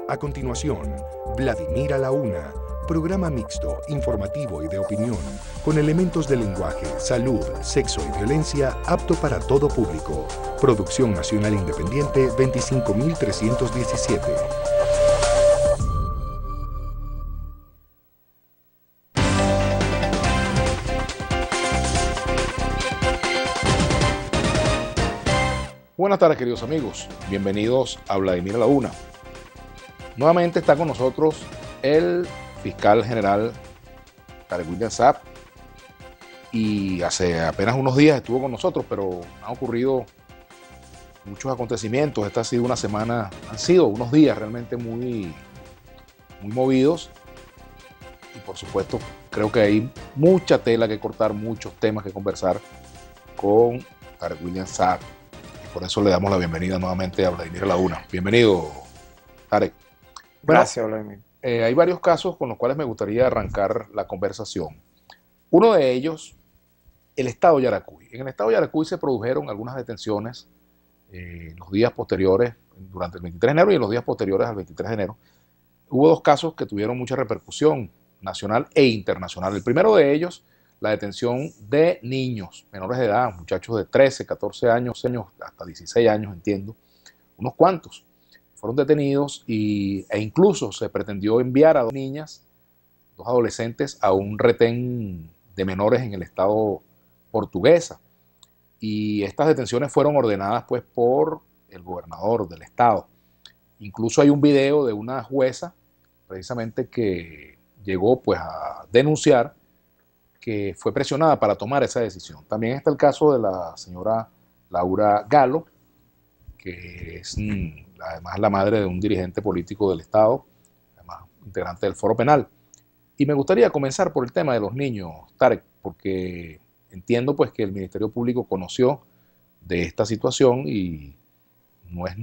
A continuación, Vladimir a la Una, programa mixto, informativo y de opinión, con elementos de lenguaje, salud, sexo y violencia apto para todo público. Producción Nacional Independiente 25317. Buenas tardes, queridos amigos. Bienvenidos a Vladimir a la Una. Nuevamente está con nosotros el fiscal general Tarek William Saab, y hace apenas unos días estuvo con nosotros, pero han ocurrido muchos acontecimientos. Esta ha sido una semana, han sido unos días realmente muy movidos, y por supuesto creo que hay mucha tela que cortar, muchos temas que conversar con Tarek William Saab. Por eso le damos la bienvenida nuevamente a Vladimir a la Una. Bienvenido, Tarek. Gracias, Vladimir. Hay varios casos con los cuales me gustaría arrancar la conversación. Uno de ellos, el estado Yaracuy. En el estado Yaracuy se produjeron algunas detenciones en los días posteriores, durante el 23 de enero y en los días posteriores al 23 de enero. Hubo dos casos que tuvieron mucha repercusión nacional e internacional. El primero de ellos, la detención de niños menores de edad, muchachos de 13, 14 años, hasta 16 años, entiendo, unos cuantos. Fueron detenidos e incluso se pretendió enviar a dos niñas, dos adolescentes, a un retén de menores en el estado Portuguesa. Y estas detenciones fueron ordenadas pues por el gobernador del estado. Incluso hay un video de una jueza precisamente que llegó pues a denunciar que fue presionada para tomar esa decisión. También está el caso de la señora Laura Galo, que es además la madre de un dirigente político del Estado, además integrante del Foro Penal. Y me gustaría comenzar por el tema de los niños, Tarek, porque entiendo pues que el Ministerio Público conoció de esta situación y no es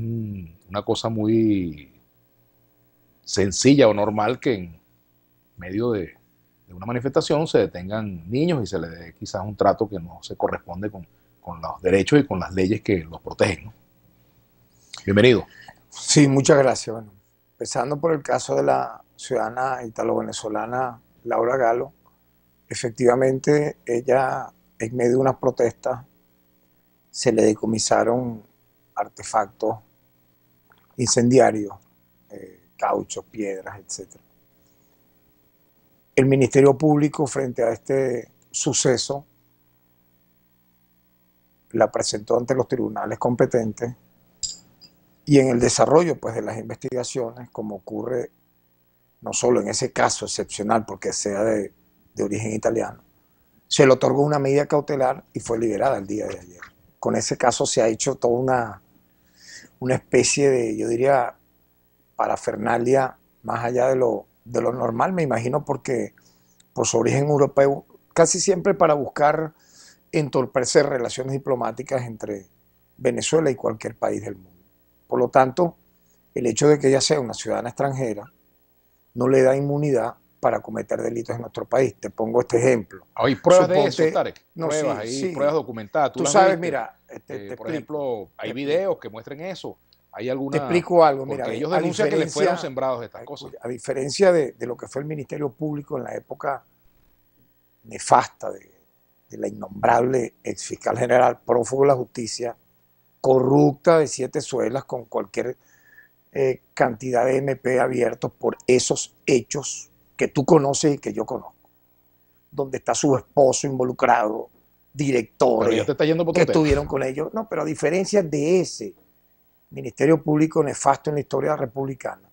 una cosa muy sencilla o normal que en medio de una manifestación se detengan niños y se les dé quizás un trato que no se corresponde con los derechos y con las leyes que los protegen, ¿no? Bienvenido. Sí, muchas gracias. Bueno, empezando por el caso de la ciudadana italo-venezolana Laura Galo, efectivamente ella en medio de unas protestas se le decomisaron artefactos incendiarios, cauchos, piedras, etc. El Ministerio Público, frente a este suceso, la presentó ante los tribunales competentes y en el desarrollo pues, de las investigaciones, como ocurre no solo en ese caso excepcional porque sea de origen italiano, se le otorgó una medida cautelar y fue liberada el día de ayer. Con ese caso se ha hecho toda una especie de, yo diría, parafernalia más allá de lo normal, me imagino, porque por su origen europeo, casi siempre para buscar entorpecer relaciones diplomáticas entre Venezuela y cualquier país del mundo. Por lo tanto, el hecho de que ella sea una ciudadana extranjera no le da inmunidad para cometer delitos en nuestro país. Te pongo este ejemplo. Hay pruebas de eso, Tarek. No, pruebas, sí, sí. Pruebas documentadas. Tú sabes, mira, por ejemplo, hay videos que muestren eso. ¿Hay alguna? Te explico algo. Mira, porque ellos denuncian que les fueron sembrados estas cosas. A diferencia de lo que fue el Ministerio Público en la época nefasta de la innombrable exfiscal general, prófugo de la justicia, corrupta de 7 suelas, con cualquier cantidad de MP abiertos por esos hechos que tú conoces y que yo conozco, donde está su esposo involucrado, directores que estuvieron con ellos. No, pero a diferencia de ese Ministerio Público nefasto en la historia republicana,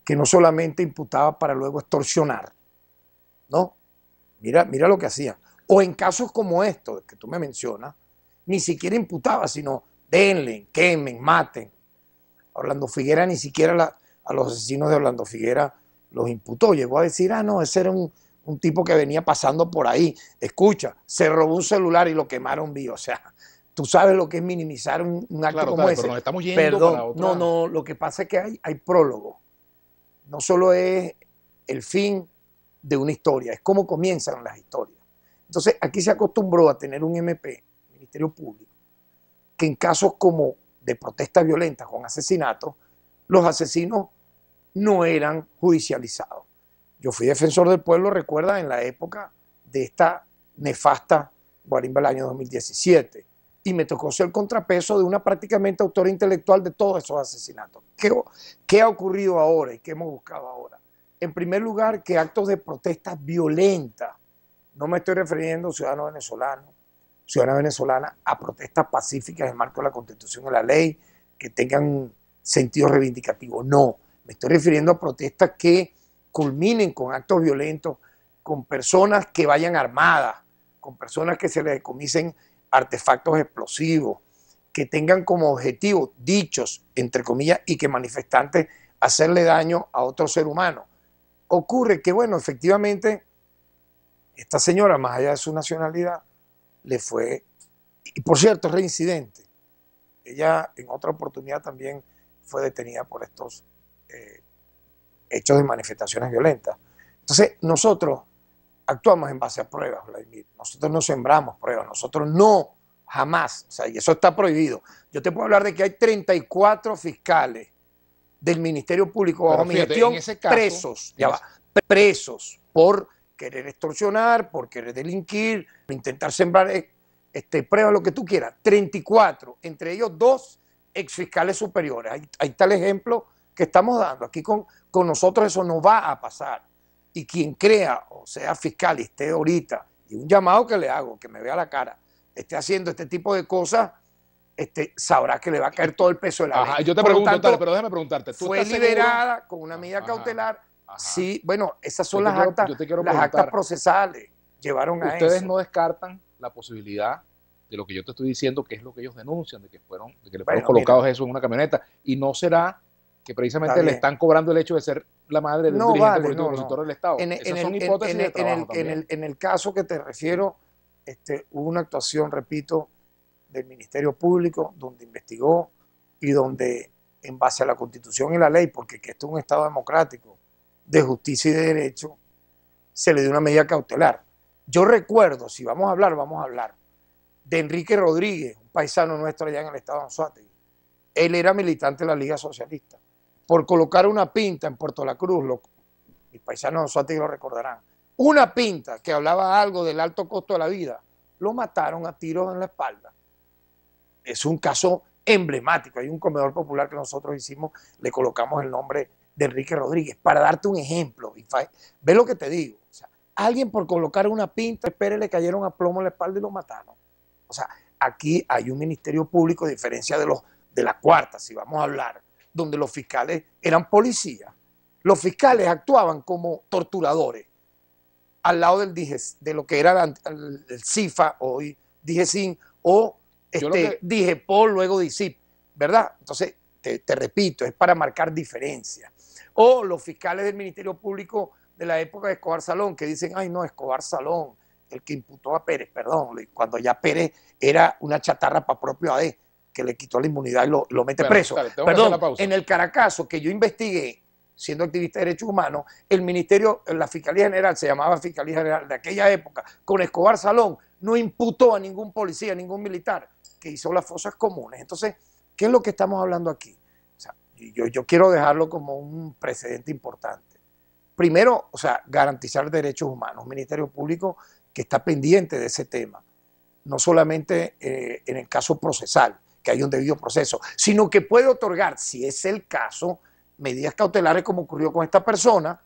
que no solamente imputaba para luego extorsionar, ¿no? Mira lo que hacían. O en casos como estos que tú me mencionas, ni siquiera imputaba, sino denle, quemen, maten. Orlando Figuera ni siquiera a los asesinos de Orlando Figuera los imputó. Llegó a decir, no, ese era un tipo que venía pasando por ahí. Escucha, se robó un celular y lo quemaron vivo. O sea, tú sabes lo que es minimizar un acto como ese. Pero nos estamos yendo para otra... No, lo que pasa es que hay prólogo. No solo es el fin de una historia, es cómo comienzan las historias. Entonces, aquí se acostumbró a tener un MP, Ministerio Público, que en casos como de protestas violentas con asesinatos, los asesinos no eran judicializados. Yo fui defensor del pueblo, recuerda, en la época de esta nefasta guarimba del año 2017, y me tocó ser el contrapeso de una prácticamente autora intelectual de todos esos asesinatos. ¿Qué ha ocurrido ahora y qué hemos buscado ahora? En primer lugar, que actos de protestas violentas, no me estoy refiriendo a ciudadanos venezolanos, ciudadanas venezolanas, a protestas pacíficas en el marco de la Constitución y la ley, que tengan sentido reivindicativo. No, me estoy refiriendo a protestas que culminen con actos violentos, con personas que vayan armadas, con personas que se les decomisen artefactos explosivos, que tengan como objetivo, dichos, entre comillas, y que manifestantes, hacerle daño a otro ser humano. Ocurre que, bueno, efectivamente, esta señora, más allá de su nacionalidad, le fue, y por cierto, es reincidente. Ella en otra oportunidad también fue detenida por estos hechos de manifestaciones violentas. Entonces, nosotros actuamos en base a pruebas, Vladimir. Nosotros no sembramos pruebas, nosotros no, jamás, o sea, y eso está prohibido. Yo te puedo hablar de que hay 34 fiscales del Ministerio Público bajo mi gestión presos, presos por querer extorsionar, por querer delinquir, por intentar sembrar pruebas, lo que tú quieras. 34, entre ellos 2 exfiscales superiores. Ahí está el ejemplo que estamos dando. Aquí con nosotros eso no va a pasar. Y quien crea o sea fiscal y esté ahorita, y un llamado que le hago, que me vea la cara, esté haciendo este tipo de cosas, sabrá que le va a caer todo el peso de la ley. Yo te pregunto, tanto, pero déjame preguntarte. ¿tú fue liberada seguro? Con una medida cautelar. Sí, bueno, esas son las actas procesales. Llevaron a eso. Ustedes no descartan la posibilidad de lo que yo te estoy diciendo, que es lo que ellos denuncian, de que le fueron colocados eso en una camioneta, y no será que precisamente le están cobrando el hecho de ser la madre del dirigente político opositor del Estado. Esas son hipótesis de trabajo también. En el caso que te refiero, hubo una actuación, repito, del Ministerio Público, donde investigó y donde, en base a la Constitución y la ley, porque que esto es un Estado democrático, de justicia y de derecho, se le dio una medida cautelar. Yo recuerdo, si vamos a hablar, de Enrique Rodríguez, un paisano nuestro allá en el estado de Anzoátegui. Él era militante de la Liga Socialista. Por colocar una pinta en Puerto La Cruz, mis paisanos de Anzoátegui lo recordarán, una pinta que hablaba algo del alto costo de la vida, lo mataron a tiros en la espalda. Es un caso emblemático. Hay un comedor popular que nosotros hicimos, le colocamos el nombre de Enrique Rodríguez, para darte un ejemplo. Ve lo que te digo. O sea, alguien por colocar una pinta, le cayeron a plomo en la espalda y lo mataron. O sea, aquí hay un Ministerio Público, a diferencia de la cuarta, si vamos a hablar, donde los fiscales eran policías. Los fiscales actuaban como torturadores al lado de lo que era el CIFA, hoy DIGESIN, o DIGEPOL, luego DICIP, ¿verdad? Entonces, te repito, es para marcar diferencias. O los fiscales del Ministerio Público de la época de Escobar Salón, que dicen, ay no, Escobar Salón, el que imputó a Pérez, perdón, cuando ya Pérez era una chatarra para propio AD, que le quitó la inmunidad y lo mete preso. Perdón, en el Caracazo, que yo investigué, siendo activista de derechos humanos, el ministerio, la Fiscalía General, se llamaba Fiscalía General de aquella época, con Escobar Salón, no imputó a ningún policía, a ningún militar, que hizo las fosas comunes. Entonces, ¿qué es lo que estamos hablando aquí? O sea, yo quiero dejarlo como un precedente importante. Primero, o sea, garantizar derechos humanos, un Ministerio Público que está pendiente de ese tema, no solamente en el caso procesal, que hay un debido proceso, sino que puede otorgar, si es el caso, medidas cautelares como ocurrió con esta persona,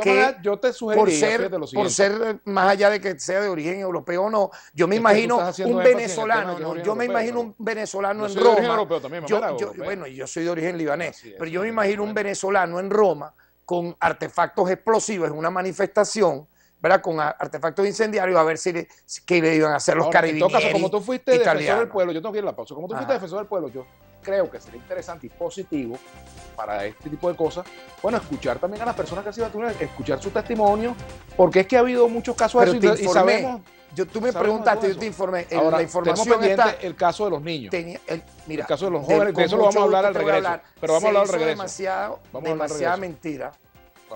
que yo te sugeriría, por ser más allá de que sea de origen europeo o no, yo me imagino un venezolano, yo me imagino un venezolano en Roma, bueno, yo soy de origen libanés, pero yo me imagino un venezolano en Roma con artefactos explosivos en una manifestación, ¿verdad? Con artefactos incendiarios, a ver qué le iban a hacer los carabineros. En todo caso, como tú fuiste defensor del pueblo, yo tengo que ir a la pausa, como tú fuiste defensor del pueblo, yo creo que sería interesante y positivo para este tipo de cosas, bueno, escuchar también a las personas que han sido vacunadas, escuchar su testimonio, porque es que ha habido muchos casos de eso y sabemos. Tú me preguntaste, yo te informé. Ahora, la información está el caso de los niños. Mira, el caso de los jóvenes, de eso lo vamos a hablar al regreso. Pero vamos a hablar al regreso. Demasiada mentira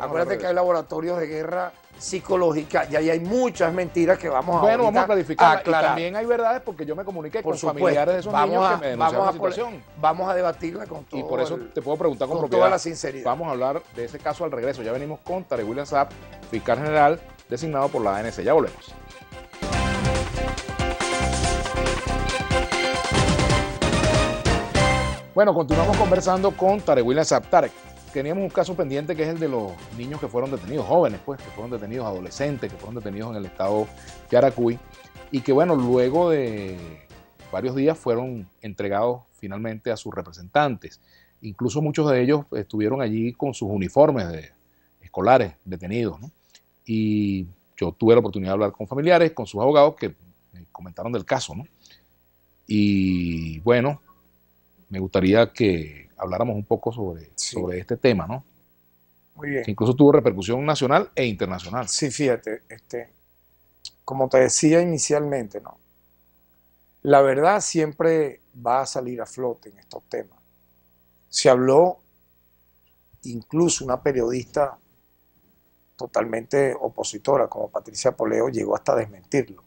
Acuérdate que hay laboratorios de guerra psicológica y ahí hay muchas mentiras que vamos vamos a clarificar. Y aclarar. también hay verdades porque yo me comuniqué con supuesto, familiares de esos niños que me denunciaron la situación. Vamos a debatirla con todo. Y por eso te puedo preguntar con propiedad. Toda la sinceridad. Vamos a hablar de ese caso al regreso. Ya venimos con Tarek William Saab, fiscal general designado por la ANC. Ya volvemos. Bueno, continuamos conversando con Tarek William Saab. Tarek, teníamos un caso pendiente que es el de los niños que fueron detenidos, jóvenes pues, que fueron detenidos, adolescentes, que fueron detenidos en el estado Yaracuy y que bueno, luego de varios días fueron entregados finalmente a sus representantes. Incluso muchos de ellos estuvieron allí con sus uniformes escolares detenidos, ¿no? Y yo tuve la oportunidad de hablar con familiares, con sus abogados que me comentaron del caso, ¿no? Y bueno, me gustaría que habláramos un poco sobre este tema, ¿no? Muy bien. Que incluso tuvo repercusión nacional e internacional. Sí, fíjate, como te decía inicialmente, ¿no? La verdad siempre va a salir a flote en estos temas. Se habló, incluso una periodista totalmente opositora como Patricia Poleo llegó hasta a desmentirlo,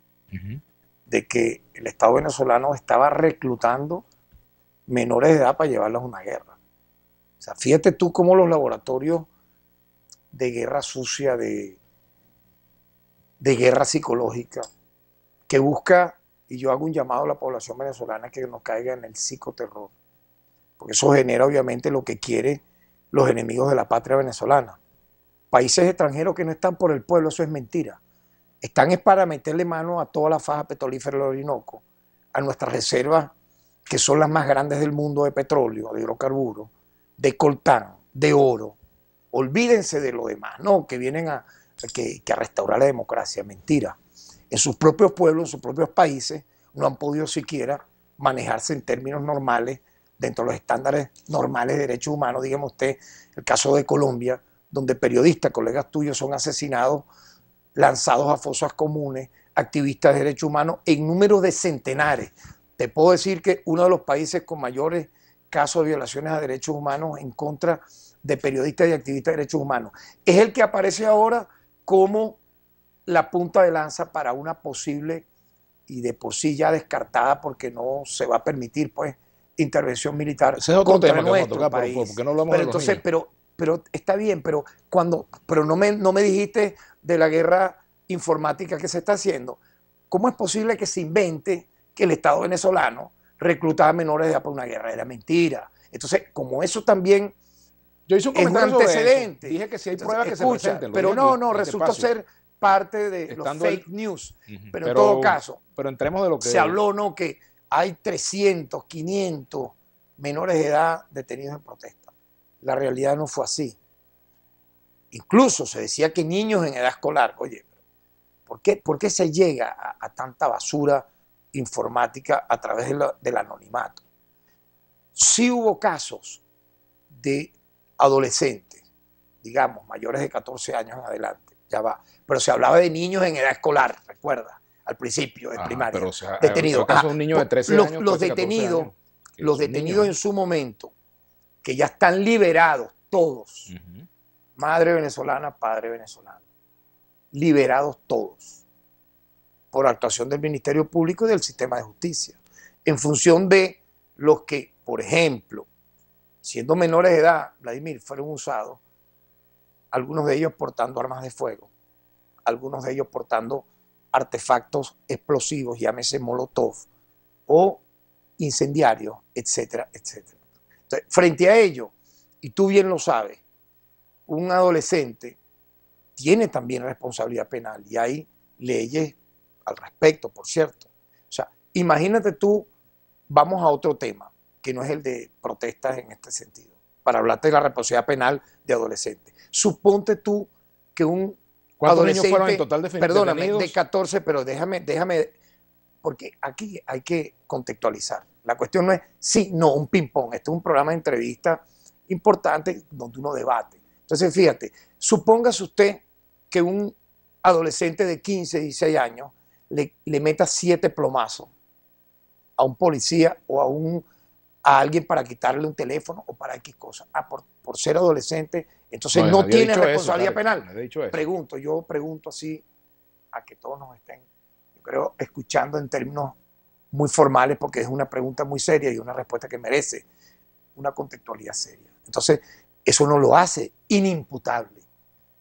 de que el Estado venezolano estaba reclutando menores de edad para llevarlos a una guerra. O sea, fíjate tú cómo los laboratorios de guerra sucia, de guerra psicológica, que busca, y yo hago un llamado a la población venezolana que no caiga en el psicoterror, porque eso genera obviamente lo que quieren los enemigos de la patria venezolana. Países extranjeros que no están por el pueblo, eso es mentira. Están es para meterle mano a toda la faja petrolífera del Orinoco, a nuestras reservas que son las más grandes del mundo de petróleo, de hidrocarburos, de coltán, de oro. Olvídense de lo demás, no, que vienen a restaurar la democracia. Mentira. En sus propios pueblos, en sus propios países, no han podido siquiera manejarse en términos normales, dentro de los estándares normales de derechos humanos. Dígame usted, el caso de Colombia, donde periodistas, colegas tuyos, son asesinados, lanzados a fosas comunes, activistas de derechos humanos, en números de centenares. Te puedo decir que uno de los países con mayores casos de violaciones a derechos humanos en contra de periodistas y activistas de derechos humanos es el que aparece ahora como la punta de lanza para una posible, y de por sí ya descartada porque no se va a permitir pues intervención militar contra nuestro país. ¿Por qué no hablamos pero de los entonces, niños? pero está bien, pero no me dijiste de la guerra informática que se está haciendo. ¿Cómo es posible que se invente que el Estado venezolano reclutaba menores de edad para una guerra? Era mentira. Entonces, como eso también yo hice un es un antecedente. Dije que si hay pruebas que se presenten. Pero no, resultó ser parte de los fake news. Pero en todo caso, pero entremos de lo que se habló, ¿no?, que hay 300, 500 menores de edad detenidos en protesta. La realidad no fue así. Incluso se decía que niños en edad escolar. Oye, ¿por qué se llega a tanta basura informática a través del anonimato? Sí hubo casos de adolescentes, digamos, mayores de 14 años en adelante, ya va, pero se hablaba de niños en edad escolar, recuerda, al principio de primaria, pero, o sea, detenidos. Un niño de 13 años, los detenidos en su momento, que ya están liberados todos, madre venezolana, padre venezolano, liberados todos, por actuación del Ministerio Público y del sistema de justicia, en función de los que, por ejemplo, siendo menores de edad, Vladimir, fueron usados, algunos de ellos portando armas de fuego, algunos de ellos portando artefactos explosivos, llámese molotov, o incendiarios, etcétera, etcétera. Entonces, frente a ello, y tú bien lo sabes, un adolescente tiene también responsabilidad penal y hay leyes al respecto, por cierto. O sea, imagínate tú, vamos a otro tema, que no es el de protestas en este sentido, para hablarte de la responsabilidad penal de adolescentes. Suponte tú que un ¿Cuántos niños fueron en total perdóname, detenidos? de 14, pero déjame, porque aquí hay que contextualizar. La cuestión no es sí, no, un ping-pong. Este es un programa de entrevista importante donde uno debate. Entonces, fíjate, supóngase usted que un adolescente de 15, 16 años le meta 7 plomazos a un policía o a alguien para quitarle un teléfono o para X cosas. Por ser adolescente, entonces No, no nadie ha tiene dicho responsabilidad eso, Tarek, penal. nadie ha dicho eso. Yo pregunto así a que todos nos estén, yo creo, escuchando en términos muy formales, porque es una pregunta muy seria y una respuesta que merece una contextualidad seria. Entonces, eso no lo hace inimputable.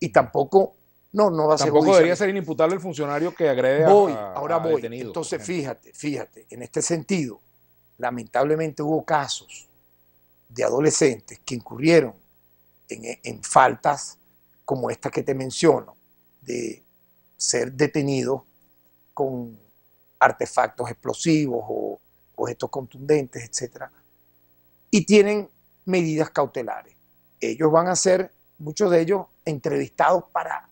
Y tampoco, no va a ser Tampoco debería ser inimputable el funcionario que agrede ahora a voy. detenidos. Entonces, fíjate, en este sentido, lamentablemente hubo casos de adolescentes que incurrieron en faltas como esta que te menciono, de ser detenidos con artefactos explosivos o objetos contundentes, etc. Y tienen medidas cautelares. Ellos van a ser, muchos de ellos, entrevistados para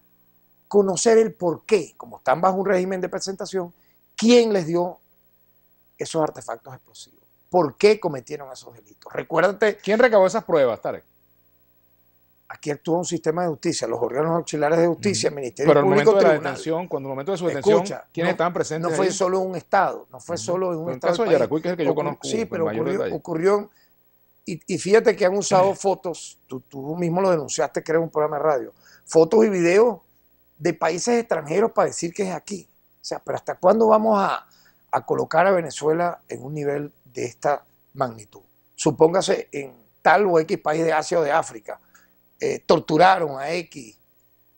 conocer el por qué, como están bajo un régimen de presentación, quién les dio esos artefactos explosivos, por qué cometieron esos delitos. Recuérdate, ¿Quién recabó esas pruebas, Tarek? aquí actúa un sistema de justicia, los órganos auxiliares de justicia, el Ministerio Pero el Público, momento de la tribunal. detención, cuando el momento de su detención, ¿quiénes estaban presentes? No fue ahí? solo un estado, no fue solo en un Pero estado. el caso del de país. Yaracuy, que es el que yo conozco, Sí, pero mayor detalle. ocurrió y fíjate que han usado fotos, tú mismo lo denunciaste, creo, en un programa de radio, fotos y videos de países extranjeros para decir que es aquí. O sea, pero ¿hasta cuándo vamos a colocar a Venezuela en un nivel de esta magnitud? Supóngase en tal o X país de Asia o de África, torturaron a X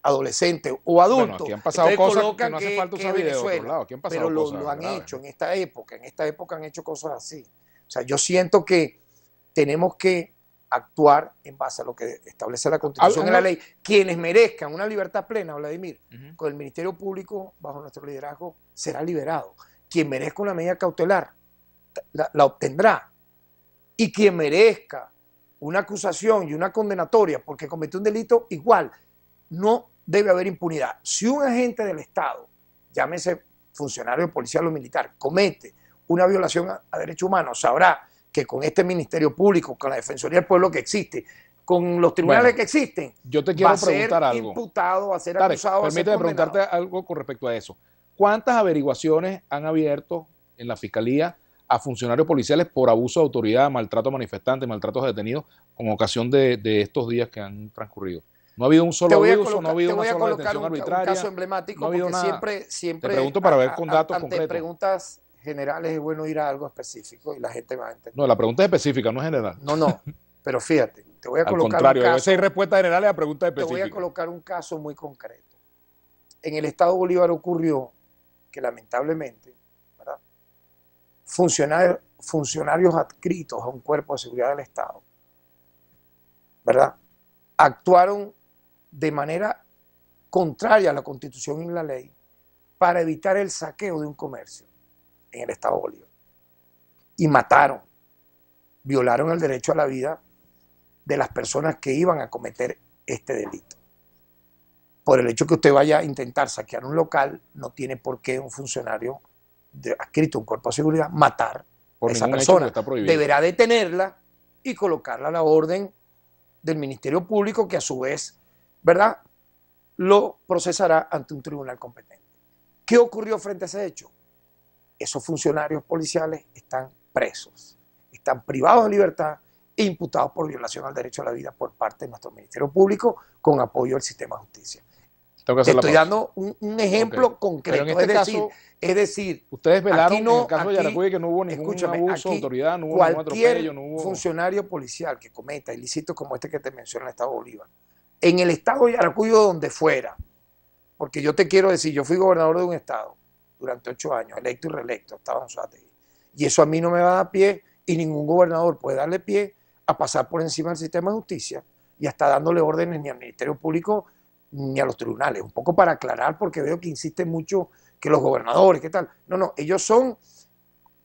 adolescentes o adultos. Bueno, aquí han pasado entonces cosas que no hace falta usar video de otro lado. Aquí han pasado pero cosas lo han graves, hecho ¿no? en esta época han hecho cosas así. O sea, yo siento que tenemos que actuar en base a lo que establece la Constitución y la ley. Quienes merezcan una libertad plena, Vladimir, con el Ministerio Público bajo nuestro liderazgo, será liberado. Quien merezca una medida cautelar, la obtendrá. Y quien merezca una acusación y una condenatoria porque cometió un delito, igual, no debe haber impunidad. Si un agente del Estado, llámese funcionario policial o militar, comete una violación a derechos humanos, sabrá que con este Ministerio Público, con la Defensoría del Pueblo que existe, con los tribunales que existen, yo te quiero preguntar va a ser algo. imputado, va a ser Tarek, acusado, va a ser permíteme condenado. preguntarte algo con respecto a eso. ¿Cuántas averiguaciones han abierto en la Fiscalía a funcionarios policiales por abuso de autoridad, maltrato a manifestantes, maltratos a detenidos con ocasión de estos días que han transcurrido? No ha habido un solo abuso, no ha habido una sola detención arbitraria. Un caso emblemático, no ha habido porque siempre te pregunto para ver con datos ante concretos. Preguntas generales es bueno ir a algo específico y la gente va a entender. No, la pregunta es específica, no es general. No, pero fíjate, te voy a colocar Al contrario, un caso. a veces hay respuestas generales a preguntas Te específicas. voy a colocar un caso muy concreto. En el estado Bolívar ocurrió que lamentablemente, ¿verdad?, funcionarios adscritos a un cuerpo de seguridad del Estado, ¿verdad?, actuaron de manera contraria a la Constitución y la ley para evitar el saqueo de un comercio en el estado Bolívar. Y mataron, violaron el derecho a la vida de las personas que iban a cometer este delito. Por el hecho que usted vaya a intentar saquear un local, no tiene por qué un funcionario adscrito a un cuerpo de seguridad matar a esa persona. Deberá detenerla y colocarla a la orden del Ministerio Público, que a su vez, ¿verdad?, lo procesará ante un tribunal competente. ¿Qué ocurrió frente a ese hecho? Esos funcionarios policiales están presos, están privados de libertad e imputados por violación al derecho a la vida por parte de nuestro Ministerio Público con apoyo del sistema de justicia. Te estoy dando un ejemplo concreto. En este es decir, ustedes velaron en el caso de Yaracuy que no hubo ningún abuso de autoridad, no hubo ningún atropello, no hubo... funcionario policial que cometa ilícitos como este que te mencioné en el estado de Bolívar, en el estado de Yaracuy o donde fuera, porque yo te quiero decir, yo fui gobernador de un estado durante 8 años, electo y reelecto, estaba en Anzoátegui, y eso a mí no me va a dar pie, y ningún gobernador puede darle pie a pasar por encima del sistema de justicia y hasta dándole órdenes ni al Ministerio Público ni a los tribunales. Un poco para aclarar, porque veo que insisten mucho que los gobernadores, ¿qué tal? No, ellos son,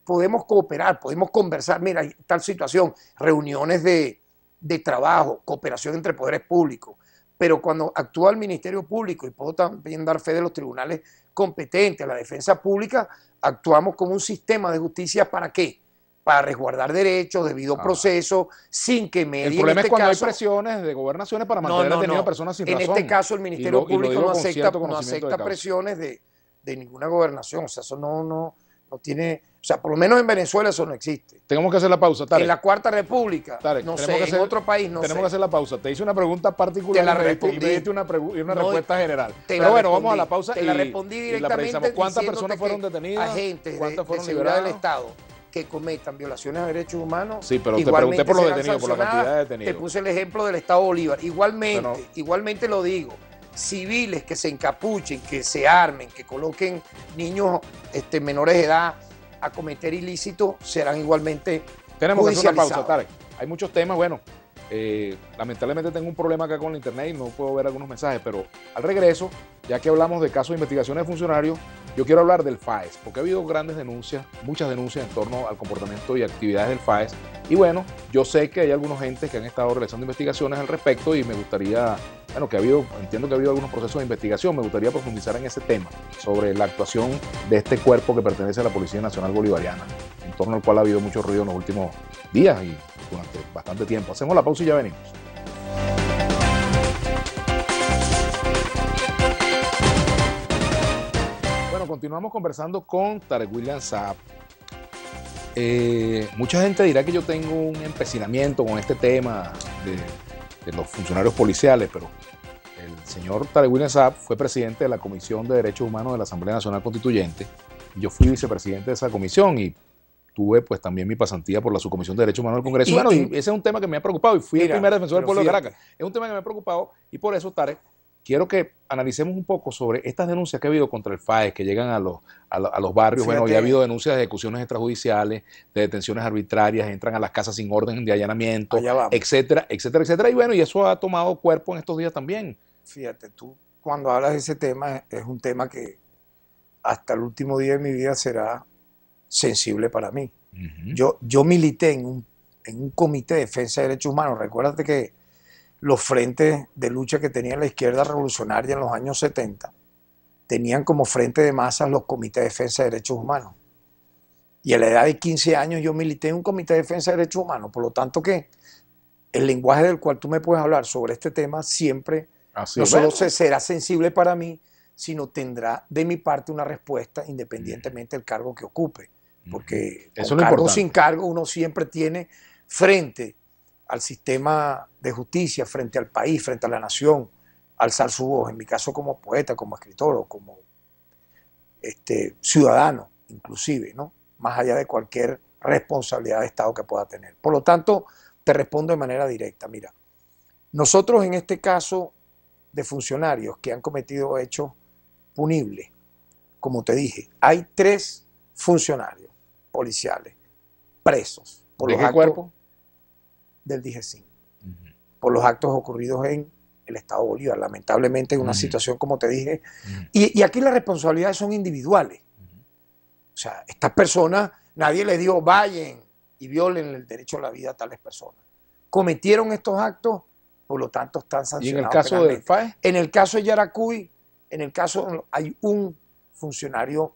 podemos cooperar, podemos conversar, mira, hay tal situación, reuniones de trabajo, cooperación entre poderes públicos, pero cuando actúa el Ministerio Público, y puedo también dar fe de los tribunales competentes, la defensa pública, actuamos como un sistema de justicia, ¿para qué? Para resguardar derechos, debido proceso, sin que medie. El problema es cuando hay presiones de gobernaciones para mantener detenidas personas sin razón. En este caso el Ministerio Público no acepta presiones de ninguna gobernación. O sea, eso no No tiene, o sea, por lo menos en Venezuela eso no existe. Tenemos que hacer la pausa, Tarek. En la Cuarta República, Tarek, no tenemos sé, que hacer, en otro país no sé. Tenemos que hacer la pausa. Te hice una pregunta particular Te la y me respondí. diste una respuesta general. Te Pero la bueno, respondí. vamos a la pausa Te la respondí y la directamente precisamos. ¿Cuántas diciéndote personas fueron que detenidas? agentes ¿Cuántas de fueron seguridad del liberadas? Estado que cometan violaciones a derechos humanos. Sí, pero te igualmente pregunté por los serán detenidos, por la cantidad de sancionadas. detenidos. Te puse el ejemplo del Estado Bolívar. Igualmente, Pero, igualmente lo digo, civiles que se encapuchen, que se armen, que coloquen niños menores de edad a cometer ilícitos, serán igualmente tenemos que hacer una pausa, judicializados. Tarek. Hay muchos temas, bueno, lamentablemente tengo un problema acá con la internet y no puedo ver algunos mensajes, pero al regreso, ya que hablamos de casos de investigaciones de funcionarios, yo quiero hablar del FAES, porque ha habido grandes denuncias, muchas denuncias en torno al comportamiento y actividades del FAES. Y bueno, yo sé que hay algunos entes que han estado realizando investigaciones al respecto y me gustaría, bueno, entiendo que ha habido algunos procesos de investigación, me gustaría profundizar en ese tema, sobre la actuación de este cuerpo que pertenece a la Policía Nacional Bolivariana, en torno al cual ha habido mucho ruido en los últimos días y durante bastante tiempo. Hacemos la pausa y ya venimos. Bueno, continuamos conversando con Tarek William Saab. Mucha gente dirá que yo tengo un empecinamiento con este tema de los funcionarios policiales, pero el señor Tarek William Saab fue presidente de la Comisión de Derechos Humanos de la Asamblea Nacional Constituyente. Yo fui vicepresidente de esa comisión y tuve pues también mi pasantía por la Subcomisión de Derechos Humanos del Congreso. Y ese es un tema que me ha preocupado y fui el primer defensor del pueblo de Caracas. Es un tema que me ha preocupado y por eso, Tarek, quiero que analicemos un poco sobre estas denuncias que ha habido contra el FAES, que llegan a los barrios. Fíjate. Bueno, ya ha habido denuncias de ejecuciones extrajudiciales, de detenciones arbitrarias, entran a las casas sin orden de allanamiento, etcétera, etcétera, etcétera. Y bueno, y eso ha tomado cuerpo en estos días también. Fíjate, tú cuando hablas de ese tema, es un tema que hasta el último día de mi vida será sensible para mí. Yo milité en un comité de defensa de derechos humanos. Recuérdate que los frentes de lucha que tenía la izquierda revolucionaria en los años 70 tenían como frente de masas los comités de defensa de derechos humanos. Y a la edad de 15 años yo milité en un comité de defensa de derechos humanos. Por lo tanto que el lenguaje del cual tú me puedes hablar sobre este tema siempre no solo será sensible para mí, sino tendrá de mi parte una respuesta independientemente del cargo que ocupe. Porque con cargo o sin cargo uno siempre tiene frente al sistema de justicia, frente al país, frente a la nación, alzar su voz, en mi caso como poeta, como escritor o como ciudadano, inclusive, ¿no? Más allá de cualquier responsabilidad de Estado que pueda tener. Por lo tanto, te respondo de manera directa. Mira, nosotros en este caso de funcionarios que han cometido hechos punibles, como te dije, hay 3 funcionarios policiales presos. ¿De qué cuerpo? Del DGCIN, por los actos ocurridos en el Estado Bolívar, lamentablemente en una situación como te dije, y aquí las responsabilidades son individuales. O sea, estas personas, nadie les dijo vayan y violen el derecho a la vida a tales personas. Cometieron estos actos, por lo tanto están sancionados. ¿Y en el caso del FAES? En el caso de Yaracuy, hay un funcionario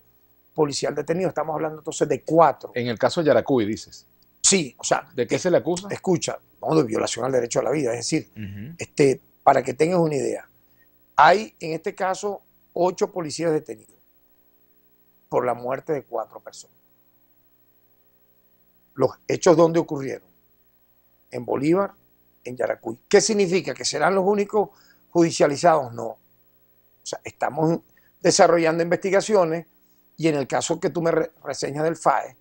policial detenido, estamos hablando entonces de 4. En el caso de Yaracuy, dices. Sí, o sea. ¿De qué se le acusa? Escucha, no, de violación al derecho a la vida. Es decir, para que tengas una idea, hay en este caso 8 policías detenidos por la muerte de 4 personas. Los hechos ¿dónde ocurrieron? En Bolívar, en Yaracuy. ¿Qué significa? ¿Que serán los únicos judicializados? No. O sea, estamos desarrollando investigaciones y en el caso que tú me reseñas del FAES,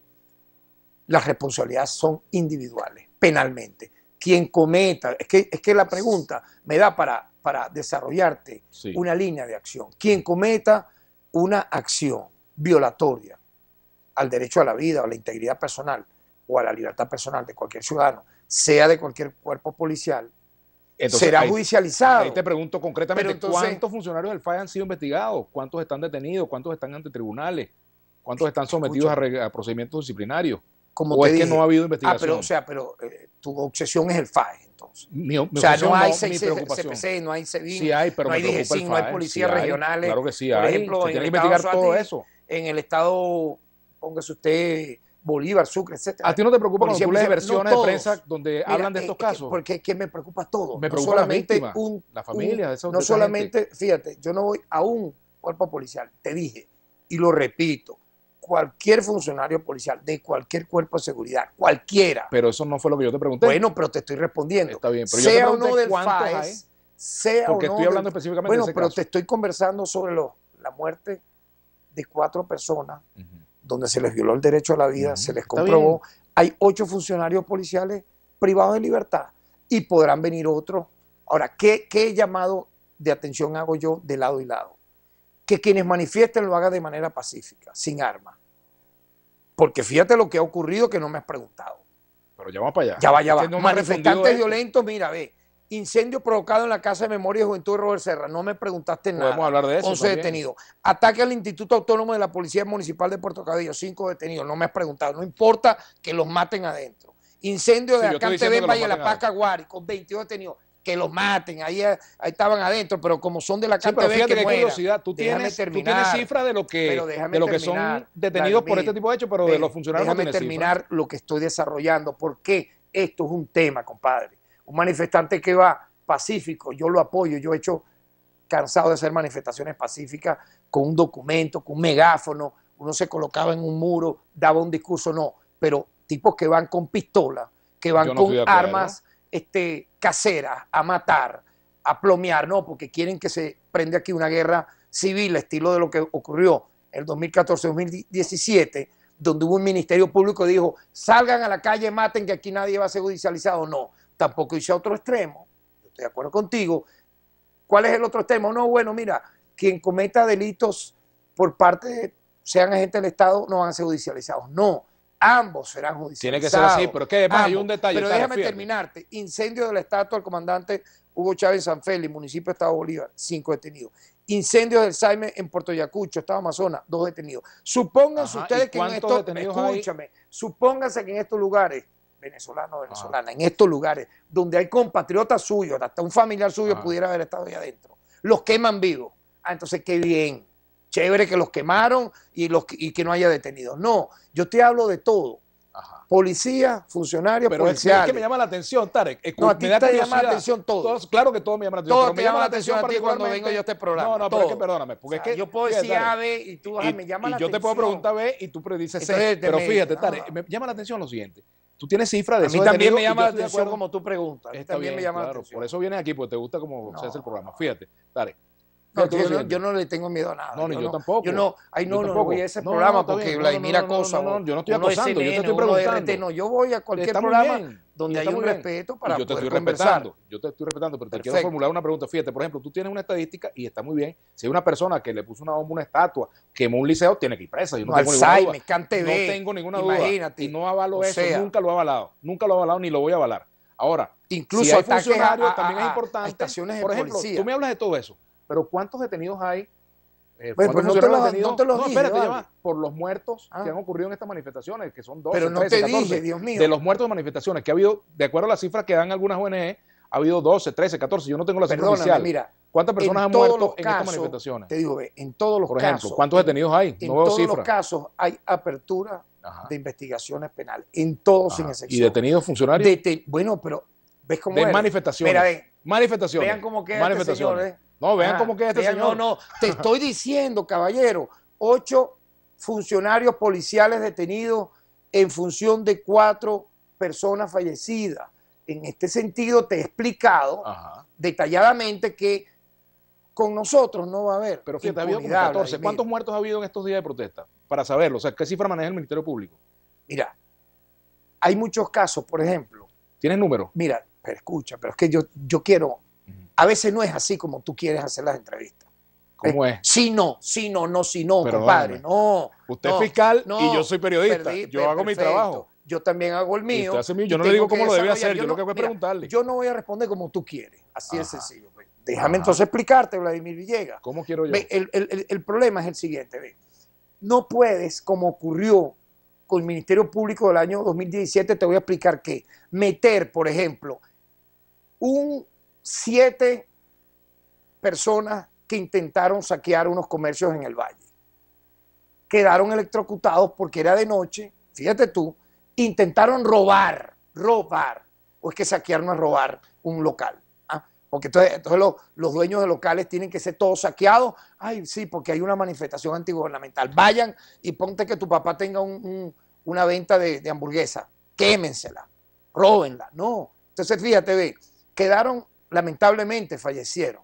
las responsabilidades son individuales, penalmente. Quien cometa, es que la pregunta me da para desarrollarte una línea de acción. Quien cometa una acción violatoria al derecho a la vida, o a la integridad personal, o a la libertad personal de cualquier ciudadano, sea de cualquier cuerpo policial, entonces, será judicializado. Ahí te pregunto concretamente, ¿cuántos funcionarios del FAES han sido investigados? ¿Cuántos están detenidos? ¿Cuántos están ante tribunales? ¿Cuántos están sometidos a procedimientos disciplinarios? Como ¿O te es dije, que no ha habido investigación? Pero tu obsesión es el FAES, entonces. O sea, no hay CPC, no hay SEBIN, sí hay, pero no hay DGCIN, no hay policías regionales. Claro que sí Por hay. ejemplo, se tiene que investigar todo eso. En el estado, póngase usted, Bolívar, Sucre, etcétera. ¿A ti no te preocupa cuando tú lees versiones de prensa donde hablan de estos casos? Porque es que me preocupa todo. Me preocupa solamente la familia de esos. No solamente, fíjate, yo no voy a un cuerpo policial, te dije, y lo repito, cualquier funcionario policial, de cualquier cuerpo de seguridad, cualquiera. Pero eso no fue lo que yo te pregunté. Bueno, pero te estoy respondiendo. Está bien, pero yo te Sea o pregunté no del cuántos FAES, hay, sea porque o no estoy hablando del... específicamente Bueno, de ese pero caso. te estoy conversando sobre la muerte de 4 personas, donde se les violó el derecho a la vida, se les Está comprobó. bien. Hay 8 funcionarios policiales privados de libertad y podrán venir otros. Ahora, ¿qué llamado de atención hago yo de lado y lado? Que quienes manifiesten lo hagan de manera pacífica, sin armas. Porque fíjate lo que ha ocurrido que no me has preguntado. Pero ya vamos para allá. Ya va, ya Es va. que no me has respondido Manifestantes esto. violentos, mira, ve. Incendio provocado en la Casa de Memoria y Juventud de Robert Serra. No me preguntaste nada. Podemos hablar de eso 11 también. detenidos. Ataque al Instituto Autónomo de la Policía Municipal de Puerto Cabello. 5 detenidos. No me has preguntado. No importa que los maten adentro. Incendio de Sí, yo estoy Acante diciendo que Bemba los y de la maten Paz Caguari con 22 detenidos. Que los maten. Ahí estaban adentro, pero como son de la Sí, Acante pero Bemba, fíjate que que hay mueran. curiosidad. Tú tienes cifras de lo Pero déjame que son terminar, detenidos por Vladimir. este tipo de hechos, pero de los funcionarios no Déjame tienes terminar cifras. lo que estoy desarrollando, porque esto es un tema, compadre. Un manifestante que va pacífico, yo lo apoyo. Yo he hecho, cansado de hacer manifestaciones pacíficas con un documento, con un megáfono. Uno se colocaba en un muro, daba un discurso, no. Pero tipos que van con pistola, que van Yo no con estoy de acuerdo. armas caseras, a matar, a plomear, no, porque quieren que se prenda aquí una guerra civil, estilo de lo que ocurrió en el 2014-2017, donde hubo un ministerio público que dijo, salgan a la calle, maten, que aquí nadie va a ser judicializado. No, tampoco hice otro extremo. Yo estoy de acuerdo contigo. ¿Cuál es el otro extremo? No, bueno, mira, quien cometa delitos por parte de, sean agentes del Estado, no van a ser judicializados. No, ambos serán judicializados. Tiene que ser así, pero es que además hay un detalle. Pero déjame terminarte. Incendio de la estatua del comandante Hugo Chávez San Félix, municipio de Estado Bolívar, 5 detenidos. Incendios del Saime en Puerto Ayacucho, Estado Amazonas, 2 detenidos. Supónganse ustedes que en estos, escúchame, supónganse que en estos lugares, venezolanos, en estos lugares, donde hay compatriotas suyos, hasta un familiar suyo pudiera haber estado ahí adentro, los queman vivos. Entonces qué bien, chévere que los quemaron y que no haya detenidos. No, yo te hablo de todo. Policía, funcionarios, pero policiales. es que me llama la atención, Tarek. No, a ti te llama la atención todo. Claro que todo me llama la atención. Todo te llama la atención a ti cuando vengo yo a este programa. No, pero es que perdóname. Porque es que, yo puedo decir A, B y tú me llama la atención. Y yo te puedo preguntar B y tú dices C. Entonces, pero fíjate, Tarek, me llama la atención lo siguiente. Tú tienes cifras de a mí también me llama la atención como tú preguntas. A mí también me llama la atención. Por eso vienes aquí, porque te gusta cómo se hace el programa. Fíjate, Tarek. No, yo no le tengo miedo a nada. No, ni yo tampoco. Yo no voy a ese programa porque Vladimir cosa. No, yo no estoy acosando, yo te estoy preguntando. No, yo voy a cualquier programa donde hay un respeto para poder conversar. Yo te estoy respetando, pero te quiero formular una pregunta. Fíjate, por ejemplo, tú tienes una estadística y está muy bien. Si hay una persona que le puso una bomba, una estatua, quemó un liceo, tiene que ir presa. Yo no tengo ninguna duda. No tengo ninguna duda. Y no avalo eso, nunca lo he avalado. Nunca lo he avalado ni lo voy a avalar. Ahora, incluso si hay funcionarios, también es importante. Por ejemplo, tú me hablas de todo eso. Pero ¿cuántos detenidos hay? Pues no te los dije, espérate, ya por los muertos que han ocurrido en estas manifestaciones, que son 12, pero no 13, te 14. dije, Dios mío. De los muertos de manifestaciones, que ha habido, de acuerdo a las cifras que dan algunas ONG, ha habido 12, 13, 14. Yo no tengo la cifra oficial. Mira, ¿cuántas personas han muerto en estas manifestaciones? Te digo, en todos los casos. Por ejemplo, ¿cuántos detenidos hay? En todos los casos hay apertura de investigaciones penales. En todos, sin excepción. ¿Y detenidos funcionarios? Bueno, pero ¿ves cómo de manifestaciones. Mira, manifestaciones. Vean cómo queda este señor, No, vean cómo queda este señor. No, te estoy diciendo, caballero, 8 funcionarios policiales detenidos en función de 4 personas fallecidas. En este sentido, te he explicado detalladamente que con nosotros no va a haber. Pero fíjate, ha habido como 14. ¿Cuántos muertos ha habido en estos días de protesta? Para saberlo, o sea, ¿qué cifra maneja el Ministerio Público? Mira, hay muchos casos, por ejemplo. ¿Tienes números? Mira, pero escucha, pero es que yo quiero, a veces no es así como tú quieres hacer las entrevistas. ¿Cómo es? Sí, no, compadre, no. Usted es fiscal y yo soy periodista. Yo hago mi trabajo. Yo también hago el mío. Yo no le digo cómo lo debe hacer, yo lo que voy a preguntarle. Yo no voy a responder como tú quieres, así de sencillo. Déjame entonces explicarte, Vladimir Villegas. ¿Cómo quiero yo? El problema es el siguiente, ve. No puedes, como ocurrió con el Ministerio Público del año 2017, te voy a explicar que meter, por ejemplo, 7 personas que intentaron saquear unos comercios en el Valle. Quedaron electrocutados porque era de noche, fíjate tú, intentaron robar, o es que saquear no es robar un local. Porque entonces los dueños de locales tienen que ser todos saqueados. Ay, sí, porque hay una manifestación antigubernamental. Vayan y ponte que tu papá tenga una venta de hamburguesa. Quémensela, róbenla. No. Entonces, fíjate, ve, quedaron, lamentablemente, fallecieron.